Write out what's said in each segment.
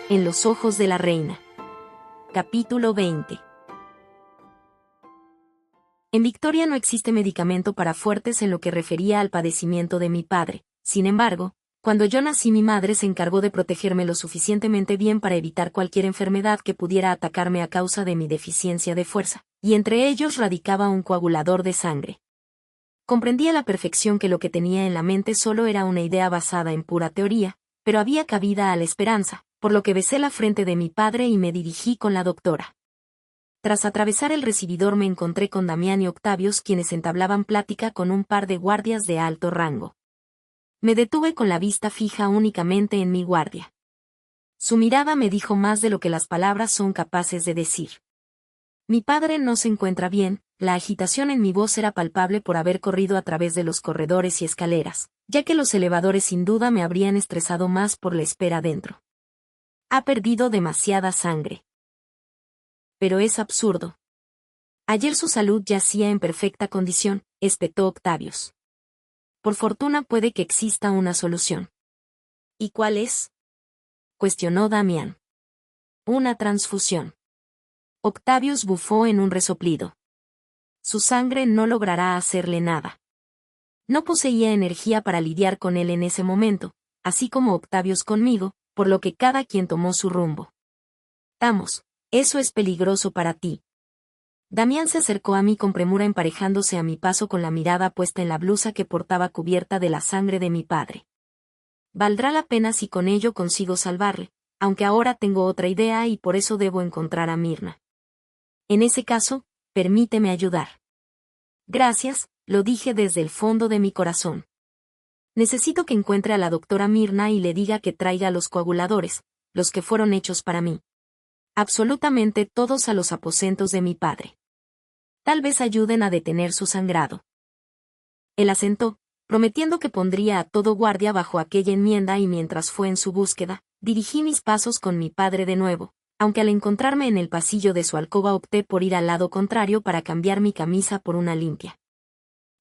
En los ojos de la reina. Capítulo 20. En Victoria no existe medicamento para fuertes en lo que refería al padecimiento de mi padre. Sin embargo, cuando yo nací mi madre se encargó de protegerme lo suficientemente bien para evitar cualquier enfermedad que pudiera atacarme a causa de mi deficiencia de fuerza, y entre ellos radicaba un coagulador de sangre. Comprendí a la perfección que lo que tenía en la mente solo era una idea basada en pura teoría, pero había cabida a la esperanza, por lo que besé la frente de mi padre y me dirigí con la doctora. Tras atravesar el recibidor me encontré con Damián y Octavius, quienes entablaban plática con un par de guardias de alto rango. Me detuve con la vista fija únicamente en mi guardia. Su mirada me dijo más de lo que las palabras son capaces de decir. Mi padre no se encuentra bien. La agitación en mi voz era palpable por haber corrido a través de los corredores y escaleras, ya que los elevadores sin duda me habrían estresado más por la espera dentro. Ha perdido demasiada sangre. Pero es absurdo. Ayer su salud yacía en perfecta condición, espetó Octavius. Por fortuna puede que exista una solución. ¿Y cuál es?, cuestionó Damián. Una transfusión. Octavius bufó en un resoplido. Su sangre no logrará hacerle nada. No poseía energía para lidiar con él en ese momento, así como Octavius conmigo, por lo que cada quien tomó su rumbo. Vamos, eso es peligroso para ti. Damián se acercó a mí con premura emparejándose a mi paso con la mirada puesta en la blusa que portaba cubierta de la sangre de mi padre. Valdrá la pena si con ello consigo salvarle, aunque ahora tengo otra idea y por eso debo encontrar a Mirna. En ese caso, permíteme ayudar. Gracias, lo dije desde el fondo de mi corazón. Necesito que encuentre a la doctora Mirna y le diga que traiga los coaguladores, los que fueron hechos para mí. Absolutamente todos a los aposentos de mi padre. Tal vez ayuden a detener su sangrado. Él asentó, prometiendo que pondría a todo guardia bajo aquella enmienda y mientras fue en su búsqueda, dirigí mis pasos con mi padre de nuevo, aunque al encontrarme en el pasillo de su alcoba opté por ir al lado contrario para cambiar mi camisa por una limpia.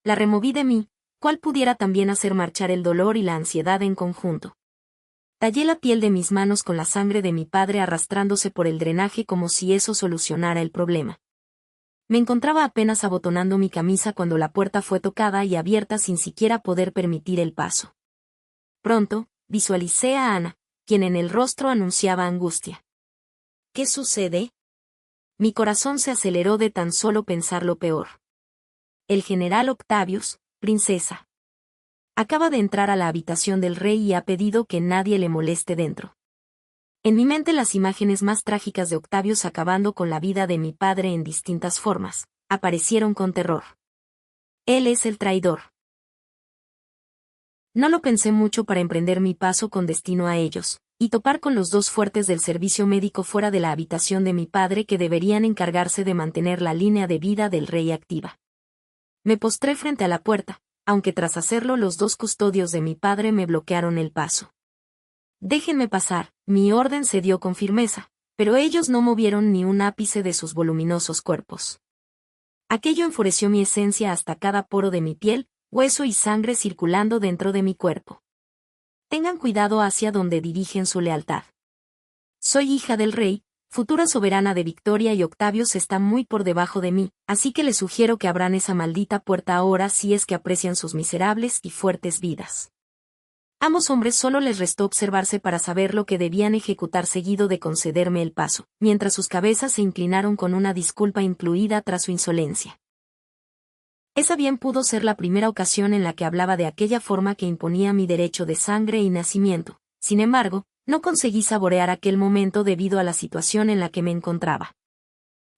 La removí de mí, cual pudiera también hacer marchar el dolor y la ansiedad en conjunto. Tallé la piel de mis manos con la sangre de mi padre arrastrándose por el drenaje como si eso solucionara el problema. Me encontraba apenas abotonando mi camisa cuando la puerta fue tocada y abierta sin siquiera poder permitir el paso. Pronto, visualicé a Ana, quien en el rostro anunciaba angustia. ¿Qué sucede? Mi corazón se aceleró de tan solo pensar lo peor. El general Octavius, princesa. Acaba de entrar a la habitación del rey y ha pedido que nadie le moleste dentro. En mi mente las imágenes más trágicas de Octavius acabando con la vida de mi padre en distintas formas, aparecieron con terror. Él es el traidor. No lo pensé mucho para emprender mi paso con destino a ellos, y topar con los dos fuertes del servicio médico fuera de la habitación de mi padre que deberían encargarse de mantener la línea de vida del rey activa. Me postré frente a la puerta, aunque tras hacerlo los dos custodios de mi padre me bloquearon el paso. Déjenme pasar, mi orden se dio con firmeza, pero ellos no movieron ni un ápice de sus voluminosos cuerpos. Aquello enfureció mi esencia hasta cada poro de mi piel, hueso y sangre circulando dentro de mi cuerpo. Tengan cuidado hacia donde dirigen su lealtad. Soy hija del rey, futura soberana de Victoria y Octavius está muy por debajo de mí, así que les sugiero que abran esa maldita puerta ahora si es que aprecian sus miserables y fuertes vidas. Ambos hombres solo les restó observarse para saber lo que debían ejecutar seguido de concederme el paso, mientras sus cabezas se inclinaron con una disculpa incluida tras su insolencia. Esa bien pudo ser la primera ocasión en la que hablaba de aquella forma que imponía mi derecho de sangre y nacimiento. Sin embargo, no conseguí saborear aquel momento debido a la situación en la que me encontraba.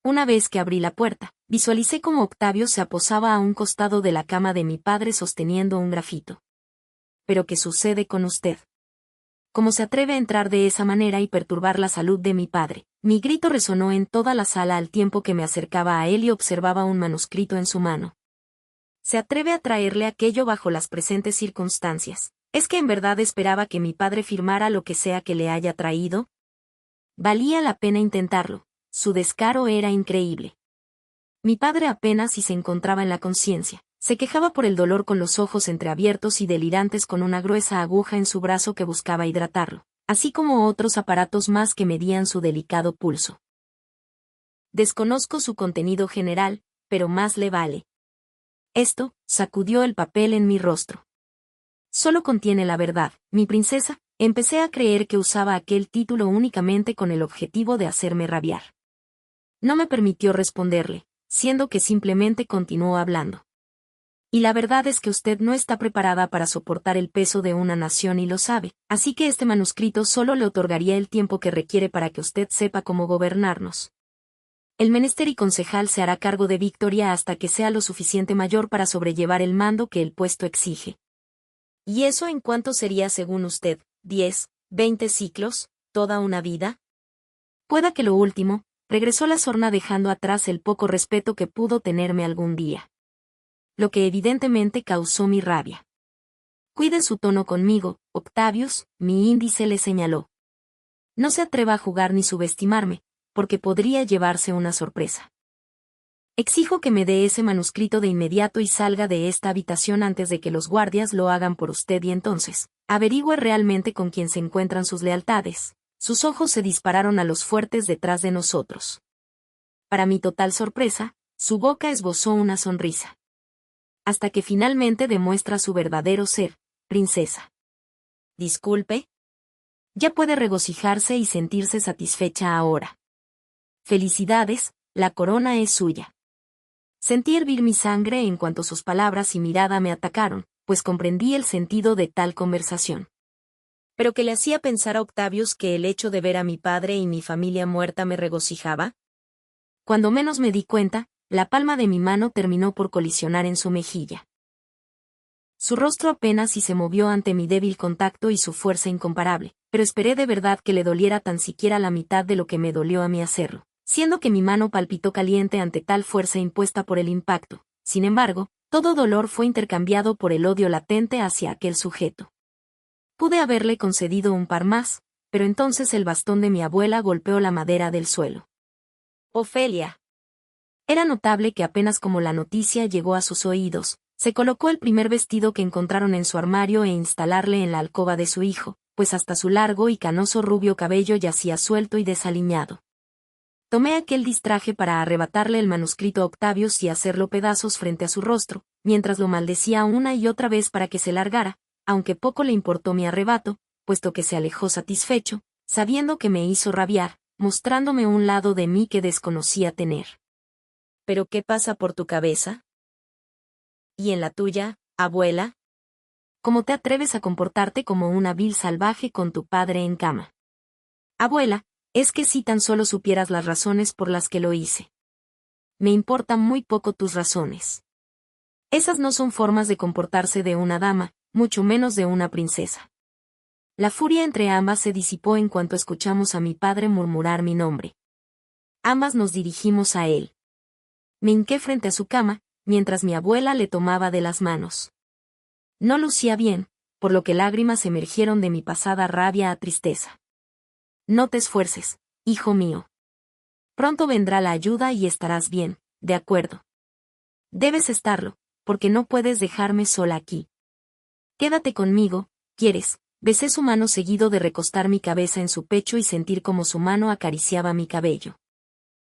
Una vez que abrí la puerta, visualicé cómo Octavio se aposaba a un costado de la cama de mi padre sosteniendo un grafito. ¿Pero qué sucede con usted? ¿Cómo se atreve a entrar de esa manera y perturbar la salud de mi padre? Mi grito resonó en toda la sala al tiempo que me acercaba a él y observaba un manuscrito en su mano. ¿Se atreve a traerle aquello bajo las presentes circunstancias? ¿Es que en verdad esperaba que mi padre firmara lo que sea que le haya traído? Valía la pena intentarlo. Su descaro era increíble. Mi padre apenas si se encontraba en la conciencia. Se quejaba por el dolor con los ojos entreabiertos y delirantes con una gruesa aguja en su brazo que buscaba hidratarlo. así como otros aparatos más que medían su delicado pulso. Desconozco su contenido general, pero más le vale. Esto, sacudió el papel en mi rostro. Solo contiene la verdad, mi princesa. Empecé a creer que usaba aquel título únicamente con el objetivo de hacerme rabiar. No me permitió responderle, siendo que simplemente continuó hablando. Y la verdad es que usted no está preparada para soportar el peso de una nación y lo sabe, así que este manuscrito solo le otorgaría el tiempo que requiere para que usted sepa cómo gobernarnos. El menester y concejal se hará cargo de Victoria hasta que sea lo suficiente mayor para sobrellevar el mando que el puesto exige. ¿Y eso en cuánto sería según usted? 10, 20 ciclos, toda una vida? Pueda que lo último, regresó la sorna dejando atrás el poco respeto que pudo tenerme algún día. Lo que evidentemente causó mi rabia. Cuide su tono conmigo, Octavius, mi índice le señaló. No se atreva a jugar ni subestimarme, porque podría llevarse una sorpresa. Exijo que me dé ese manuscrito de inmediato y salga de esta habitación antes de que los guardias lo hagan por usted y entonces, averigüe realmente con quién se encuentran sus lealtades. Sus ojos se dispararon a los fuertes detrás de nosotros. Para mi total sorpresa, su boca esbozó una sonrisa. Hasta que finalmente demuestra su verdadero ser, princesa. Disculpe. Ya puede regocijarse y sentirse satisfecha ahora. Felicidades, la corona es suya. Sentí hervir mi sangre en cuanto sus palabras y mirada me atacaron, pues comprendí el sentido de tal conversación. ¿Pero qué le hacía pensar a Octavius que el hecho de ver a mi padre y mi familia muerta me regocijaba? Cuando menos me di cuenta, la palma de mi mano terminó por colisionar en su mejilla. Su rostro apenas si se movió ante mi débil contacto y su fuerza incomparable, pero esperé de verdad que le doliera tan siquiera la mitad de lo que me dolió a mí hacerlo, siendo que mi mano palpitó caliente ante tal fuerza impuesta por el impacto. Sin embargo, todo dolor fue intercambiado por el odio latente hacia aquel sujeto. Pude haberle concedido un par más, pero entonces el bastón de mi abuela golpeó la madera del suelo. Ofelia. Era notable que apenas como la noticia llegó a sus oídos, se colocó el primer vestido que encontraron en su armario e instalarle en la alcoba de su hijo, pues hasta su largo y canoso rubio cabello yacía suelto y desaliñado. Tomé aquel distraje para arrebatarle el manuscrito a Octavius y hacerlo pedazos frente a su rostro, mientras lo maldecía una y otra vez para que se largara, aunque poco le importó mi arrebato, puesto que se alejó satisfecho, sabiendo que me hizo rabiar, mostrándome un lado de mí que desconocía tener. ¿Pero qué pasa por tu cabeza? ¿Y en la tuya, abuela? ¿Cómo te atreves a comportarte como una vil salvaje con tu padre en cama? Abuela, es que si tan solo supieras las razones por las que lo hice. Me importan muy poco tus razones. Esas no son formas de comportarse de una dama, mucho menos de una princesa. La furia entre ambas se disipó en cuanto escuchamos a mi padre murmurar mi nombre. Ambas nos dirigimos a él. Me hinqué frente a su cama, mientras mi abuela le tomaba de las manos. No lucía bien, por lo que lágrimas emergieron de mi pasada rabia a tristeza. No te esfuerces, hijo mío. Pronto vendrá la ayuda y estarás bien, de acuerdo. Debes estarlo, porque no puedes dejarme sola aquí. Quédate conmigo, ¿quieres? Besé su mano seguido de recostar mi cabeza en su pecho y sentir como su mano acariciaba mi cabello.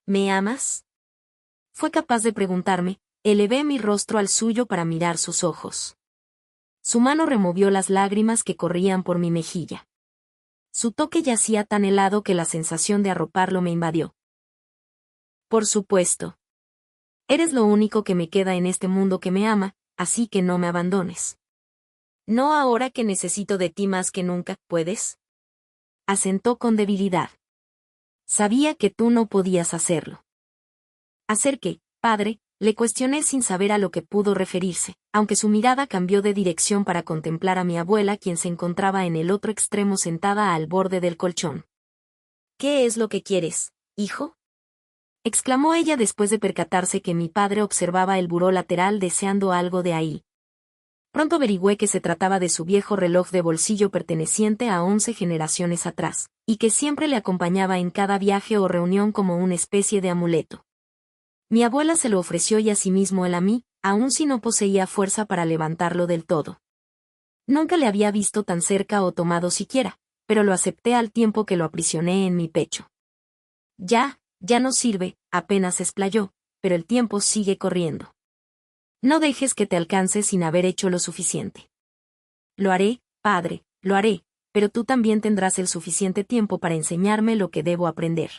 ¿Me amas? Fue capaz de preguntarme, elevé mi rostro al suyo para mirar sus ojos. Su mano removió las lágrimas que corrían por mi mejilla. Su toque yacía tan helado que la sensación de arroparlo me invadió. Por supuesto. Eres lo único que me queda en este mundo que me ama, así que no me abandones. No ahora que necesito de ti más que nunca, ¿puedes? Asentó con debilidad. Sabía que tú no podías hacerlo. ¿Hacer qué, padre? Le cuestioné sin saber a lo que pudo referirse, aunque su mirada cambió de dirección para contemplar a mi abuela quien se encontraba en el otro extremo sentada al borde del colchón. ¿Qué es lo que quieres, hijo? Exclamó ella después de percatarse que mi padre observaba el buró lateral deseando algo de ahí. Pronto averigüé que se trataba de su viejo reloj de bolsillo perteneciente a 11 generaciones atrás, y que siempre le acompañaba en cada viaje o reunión como una especie de amuleto. Mi abuela se lo ofreció y asimismo él a mí, aun si no poseía fuerza para levantarlo del todo. Nunca le había visto tan cerca o tomado siquiera, pero lo acepté al tiempo que lo aprisioné en mi pecho. Ya no sirve, apenas explayó, pero el tiempo sigue corriendo. No dejes que te alcance sin haber hecho lo suficiente. Lo haré, padre, lo haré, pero tú también tendrás el suficiente tiempo para enseñarme lo que debo aprender.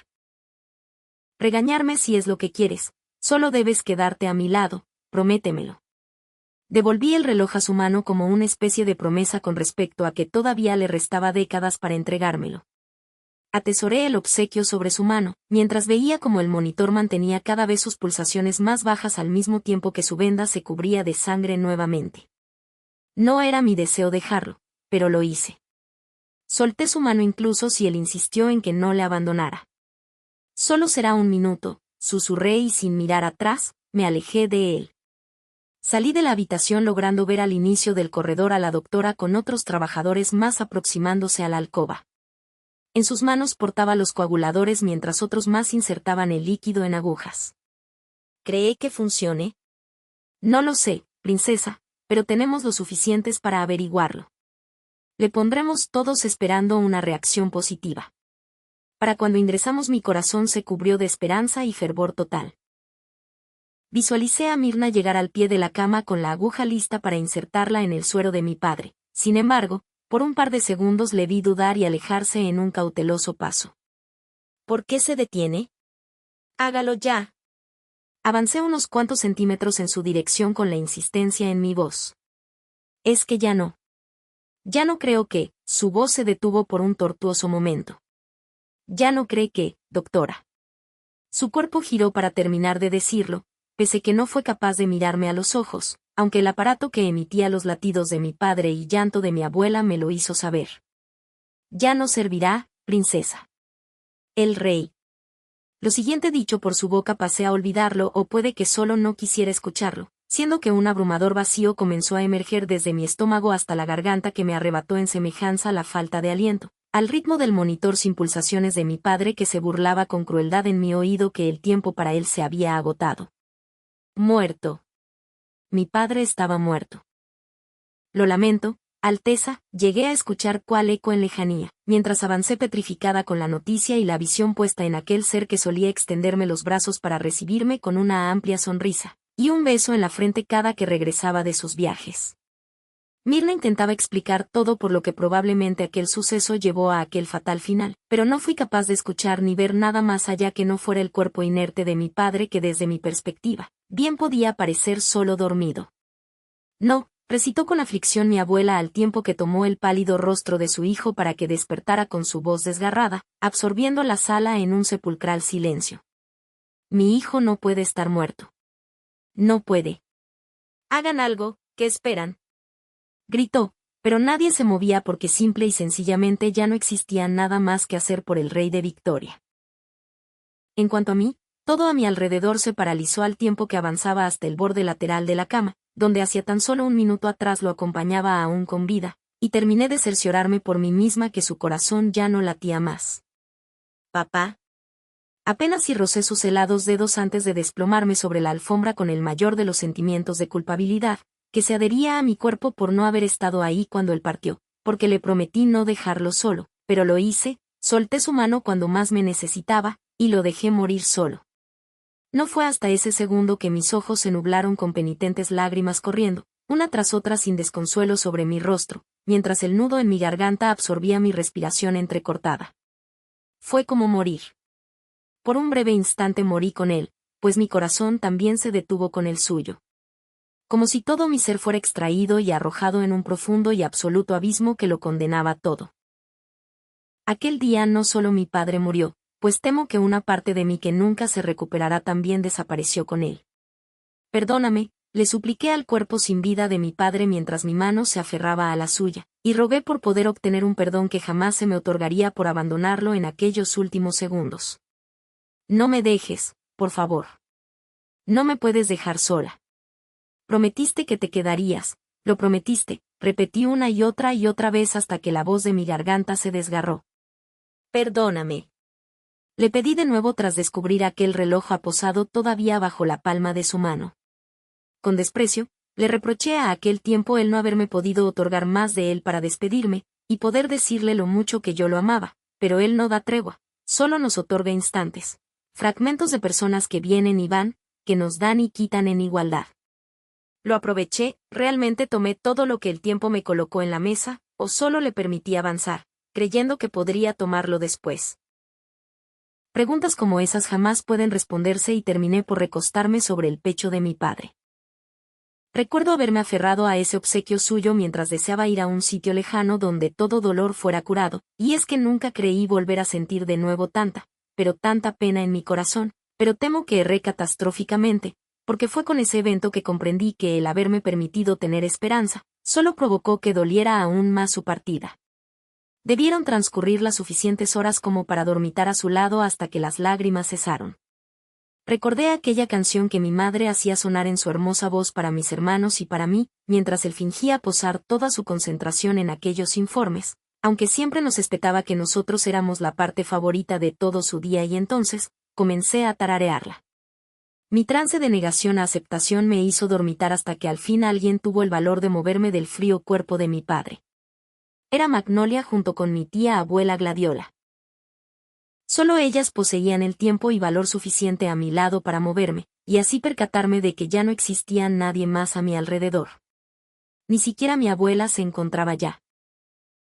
Regañarme si es lo que quieres, solo debes quedarte a mi lado, prométemelo. Devolví el reloj a su mano como una especie de promesa con respecto a que todavía le restaba décadas para entregármelo. Atesoré el obsequio sobre su mano, mientras veía como el monitor mantenía cada vez sus pulsaciones más bajas al mismo tiempo que su venda se cubría de sangre nuevamente. No era mi deseo dejarlo, pero lo hice. Solté su mano incluso si él insistió en que no le abandonara. Solo será un minuto, susurré y sin mirar atrás, me alejé de él. Salí de la habitación logrando ver al inicio del corredor a la doctora con otros trabajadores más aproximándose a la alcoba. En sus manos portaba los coaguladores mientras otros más insertaban el líquido en agujas. ¿Cree que funcione? No lo sé, princesa, pero tenemos lo suficientes para averiguarlo. Le pondremos todos esperando una reacción positiva. Para cuando ingresamos mi corazón se cubrió de esperanza y fervor total. Visualicé a Mirna llegar al pie de la cama con la aguja lista para insertarla en el suero de mi padre. Sin embargo, por un par de segundos le vi dudar y alejarse en un cauteloso paso. ¿Por qué se detiene? Hágalo ya. Avancé unos cuantos centímetros en su dirección con la insistencia en mi voz. Es que ya no. Ya no creo que, su voz se detuvo por un tortuoso momento. Ya no cree que, doctora. Su cuerpo giró para terminar de decirlo, pese que no fue capaz de mirarme a los ojos, aunque el aparato que emitía los latidos de mi padre y llanto de mi abuela me lo hizo saber. Ya no servirá, princesa. El rey. Lo siguiente dicho por su boca pasé a olvidarlo o puede que solo no quisiera escucharlo, siendo que un abrumador vacío comenzó a emerger desde mi estómago hasta la garganta que me arrebató en semejanza a la falta de aliento, al ritmo del monitor sin pulsaciones de mi padre que se burlaba con crueldad en mi oído que el tiempo para él se había agotado. Muerto. Mi padre estaba muerto. Lo lamento, Alteza, llegué a escuchar cuál eco en lejanía, mientras avancé petrificada con la noticia y la visión puesta en aquel ser que solía extenderme los brazos para recibirme con una amplia sonrisa, y un beso en la frente cada que regresaba de sus viajes. Mirna intentaba explicar todo por lo que probablemente aquel suceso llevó a aquel fatal final, pero no fui capaz de escuchar ni ver nada más allá que no fuera el cuerpo inerte de mi padre que desde mi perspectiva, bien podía parecer solo dormido. No, recitó con aflicción mi abuela al tiempo que tomó el pálido rostro de su hijo para que despertara con su voz desgarrada, absorbiendo la sala en un sepulcral silencio. Mi hijo no puede estar muerto. No puede. Hagan algo, ¿qué esperan? Gritó, pero nadie se movía porque simple y sencillamente ya no existía nada más que hacer por el rey de Victoria. En cuanto a mí, todo a mi alrededor se paralizó al tiempo que avanzaba hasta el borde lateral de la cama, donde hacía tan solo un minuto atrás lo acompañaba aún con vida, y terminé de cerciorarme por mí misma que su corazón ya no latía más. Papá. Apenas si rocé sus helados dedos antes de desplomarme sobre la alfombra con el mayor de los sentimientos de culpabilidad, que se adhería a mi cuerpo por no haber estado ahí cuando él partió, porque le prometí no dejarlo solo, pero lo hice, solté su mano cuando más me necesitaba, y lo dejé morir solo. No fue hasta ese segundo que mis ojos se nublaron con penitentes lágrimas corriendo, una tras otra sin desconsuelo sobre mi rostro, mientras el nudo en mi garganta absorbía mi respiración entrecortada. Fue como morir. Por un breve instante morí con él, pues mi corazón también se detuvo con el suyo. Como si todo mi ser fuera extraído y arrojado en un profundo y absoluto abismo que lo condenaba todo. Aquel día no solo mi padre murió, pues temo que una parte de mí que nunca se recuperará también desapareció con él. Perdóname, le supliqué al cuerpo sin vida de mi padre mientras mi mano se aferraba a la suya, y rogué por poder obtener un perdón que jamás se me otorgaría por abandonarlo en aquellos últimos segundos. No me dejes, por favor. No me puedes dejar sola. Prometiste que te quedarías, lo prometiste, repetí una y otra vez hasta que la voz de mi garganta se desgarró. Perdóname. Le pedí de nuevo tras descubrir aquel reloj aposado todavía bajo la palma de su mano. Con desprecio, le reproché a aquel tiempo el no haberme podido otorgar más de él para despedirme, y poder decirle lo mucho que yo lo amaba, pero él no da tregua, solo nos otorga instantes, fragmentos de personas que vienen y van, que nos dan y quitan en igualdad. Lo aproveché, realmente tomé todo lo que el tiempo me colocó en la mesa, o solo le permití avanzar, creyendo que podría tomarlo después. Preguntas como esas jamás pueden responderse y terminé por recostarme sobre el pecho de mi padre. Recuerdo haberme aferrado a ese obsequio suyo mientras deseaba ir a un sitio lejano donde todo dolor fuera curado, y es que nunca creí volver a sentir de nuevo tanta pena en mi corazón, pero temo que erré catastróficamente, porque fue con ese evento que comprendí que el haberme permitido tener esperanza, solo provocó que doliera aún más su partida. Debieron transcurrir las suficientes horas como para dormitar a su lado hasta que las lágrimas cesaron. Recordé aquella canción que mi madre hacía sonar en su hermosa voz para mis hermanos y para mí, mientras él fingía posar toda su concentración en aquellos informes, aunque siempre nos espetaba que nosotros éramos la parte favorita de todo su día y entonces, comencé a tararearla. Mi trance de negación a aceptación me hizo dormitar hasta que al fin alguien tuvo el valor de moverme del frío cuerpo de mi padre. Era Magnolia junto con mi tía abuela Gladiola. Solo ellas poseían el tiempo y valor suficiente a mi lado para moverme, y así percatarme de que ya no existía nadie más a mi alrededor. Ni siquiera mi abuela se encontraba ya.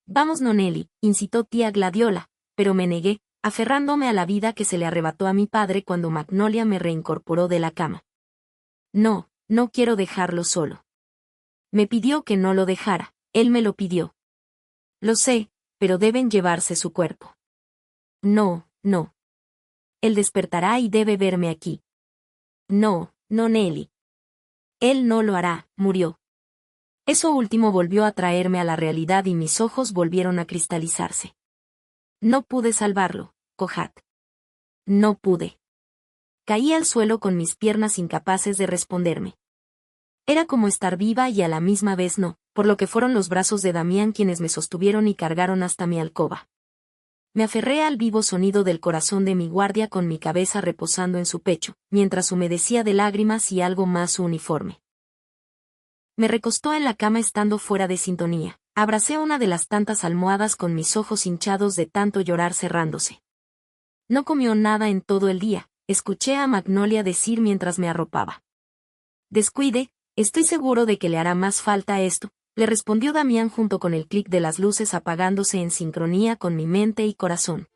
Vamos, Noneli, incitó tía Gladiola, pero me negué, aferrándome a la vida que se le arrebató a mi padre cuando Magnolia me reincorporó de la cama. No, no quiero dejarlo solo. Me pidió que no lo dejara, él me lo pidió. Lo sé, pero deben llevarse su cuerpo. No, no. Él despertará y debe verme aquí. No, no, Nelly. Él no lo hará, murió. Eso último volvió a traerme a la realidad y mis ojos volvieron a cristalizarse. No pude salvarlo, Kohat. No pude. Caí al suelo con mis piernas incapaces de responderme. Era como estar viva y a la misma vez no, por lo que fueron los brazos de Damián quienes me sostuvieron y cargaron hasta mi alcoba. Me aferré al vivo sonido del corazón de mi guardia con mi cabeza reposando en su pecho, mientras humedecía de lágrimas y algo más su uniforme. Me recostó en la cama estando fuera de sintonía. Abracé una de las tantas almohadas con mis ojos hinchados de tanto llorar cerrándose. No comió nada en todo el día, escuché a Magnolia decir mientras me arropaba. Descuide, estoy seguro de que le hará más falta esto, le respondió Damián junto con el clic de las luces apagándose en sincronía con mi mente y corazón.